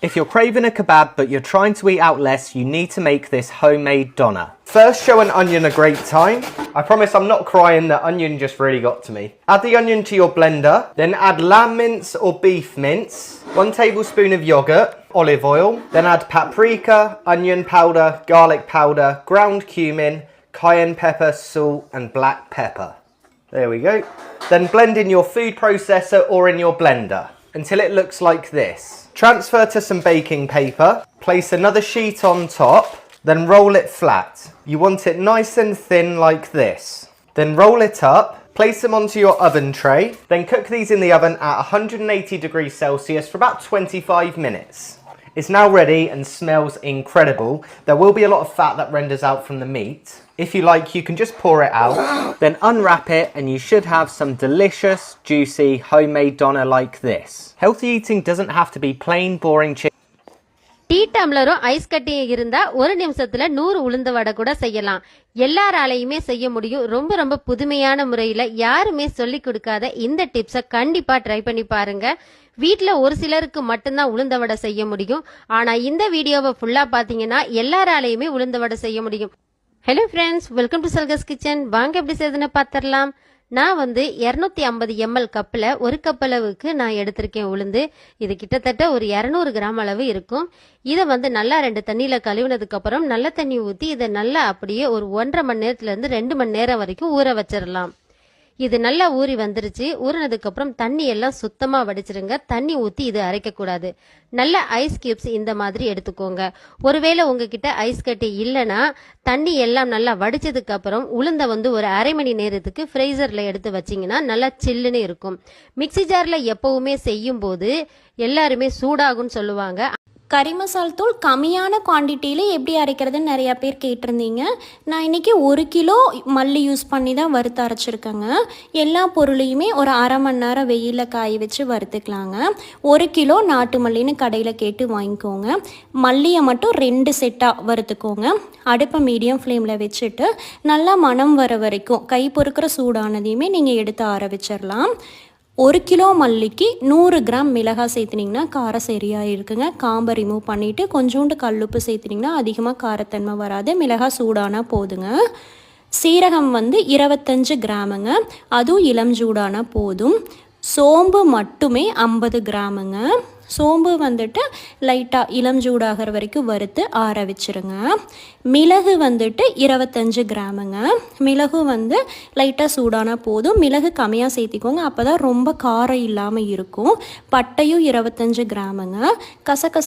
If you're craving a kebab but you're trying to eat out less, you need to make this homemade doner. First, show an onion a great time. I promise I'm not crying, the onion just really got to me. Add the onion to your blender, then add lamb mince or beef mince, 1 tablespoon of yogurt, olive oil, then add paprika, onion powder, garlic powder, ground cumin, cayenne pepper, salt and black pepper. There we go. Then blend in your food processor or in your blender until it looks like this. Transfer to some baking paper, place another sheet on top, then roll it flat. You want it nice and thin like this. Then roll it up, place them onto your oven tray, then cook these in the oven at 180 degrees Celsius for about 25 minutes. It's now ready and smells incredible. There will be a lot of fat that renders out from the meat. If you like, you can just pour it out, then unwrap it and you should have some delicious, juicy, homemade doner like this. Healthy eating doesn't have to be plain, boring chicken. Tea டம்ளரும் ice கட்டியும் இருந்தா ஒரு நிமிஷத்துல 100 உளுந்த வடை கூட செய்யலாம். எல்லாராலையுமே செய்ய முடியும். ரொம்ப ரொம்ப புதுமையான முறையில யாருமே சொல்லி கொடுக்காத இந்த டிப்ஸை கண்டிப்பா ட்ரை பண்ணி பாருங்க. வீட்ல ஒரு சிலருக்கு மட்டும்தான் உளுந்த வடை செய்ய முடியும். ஆனா இந்த வீடியோவை ஃபுல்லா பாத்தீங்கன்னா எல்லாராலையுமே உளுந்த வடை செய்ய முடியும். Hello friends, welcome to சல்கஸ் kitchen. வாங்க எப்படி செய்யுதுன்னு பார்த்துடலாம். நான் 250 ml கப்பில் 1 கப் அளவுக்கு நான் எடுத்திருக்கேன் உளுந்து. இது கிட்டத்தட்ட ஒரு 200 கிராம் அளவு இருக்கும். இதை நல்லா 2 தண்ணியில் கழுவினதுக்கப்புறம் நல்ல தண்ணி ஊற்றி இதை நல்லா அப்படியே ஒரு 1.5 மணி நேரத்துலேருந்து 2 மணி நேரம் வரைக்கும் ஊற வச்சிடலாம். இது நல்லா ஊறி வந்துருச்சு. ஊறினதுக்கப்புறம் தண்ணி எல்லாம் சுத்தமாக வடிச்சிருங்க. தண்ணி ஊற்றி இது அரைக்கக்கூடாது. நல்ல ஐஸ் கியூப்ஸ் இந்த மாதிரி எடுத்துக்கோங்க. ஒருவேளை உங்ககிட்ட ஐஸ் கட்டி இல்லைன்னா தண்ணி எல்லாம் நல்லா வடிச்சதுக்கப்புறம் உளுந்த ஒரு அரை மணி நேரத்துக்கு ஃப்ரீசரில் எடுத்து வச்சிங்கன்னா நல்லா சில்லுன்னு இருக்கும். மிக்சி ஜாரில் எப்போவுமே செய்யும் போது எல்லாருமே சூடாகும்னு சொல்லுவாங்க. கறி மசால் தூள் கம்மியான குவான்டிட்டியில் எப்படி அரைக்கிறதுன்னு நிறையா பேர் கேட்டிருந்தீங்க. நான் இன்றைக்கி 1 கிலோ மல்லி யூஸ் பண்ணி தான் வறுத்து அரைச்சிருக்கேங்க. எல்லா பொருளையுமே ஒரு அரை மணி நேரம் வெயிலில் காய வச்சு வறுத்துக்கலாங்க. 1 கிலோ நாட்டு மல்லின்னு கடையில் கேட்டு வாங்கிக்கோங்க. மல்லியை மட்டும் 2 செட்டாக வறுத்துக்கோங்க. அடுப்பை மீடியம் ஃப்ளேமில் வச்சுட்டு நல்லா மணம் வர வரைக்கும் கை பொறுக்கிற சூடானதையுமே நீங்கள் எடுத்து ஆற வச்சிடலாம். 1 கிலோ மல்லிக்கு 100 கிராம் மிளகாய் சேர்த்துனிங்கன்னா காரம் சரியாக இருக்குங்க. காம்பை ரிமூவ் பண்ணிவிட்டு கொஞ்சோண்டு கல்லுப்பு சேர்த்துனிங்கன்னா அதிகமாக காரத்தன்மை வராது. மிளகாய் சூடானா போதுங்க. சீரகம் 25 கிராமுங்க, அதுவும் இளம் சூடானா போதும். சோம்பு மட்டுமே 50 கிராமுங்க. சோம்பு லைட்டாக இளம் சூடாகிற வரைக்கும் வறுத்து ஆற வச்சுருங்க. மிளகு 25 கிராமுங்க. மிளகு லைட்டாக சூடானா போதும். மிளகு கம்மியாக சேர்த்திக்கோங்க, அப்போ தான் ரொம்ப காரம் இல்லாமல் இருக்கும். பட்டையும் 25 கிராமுங்க. கசகசா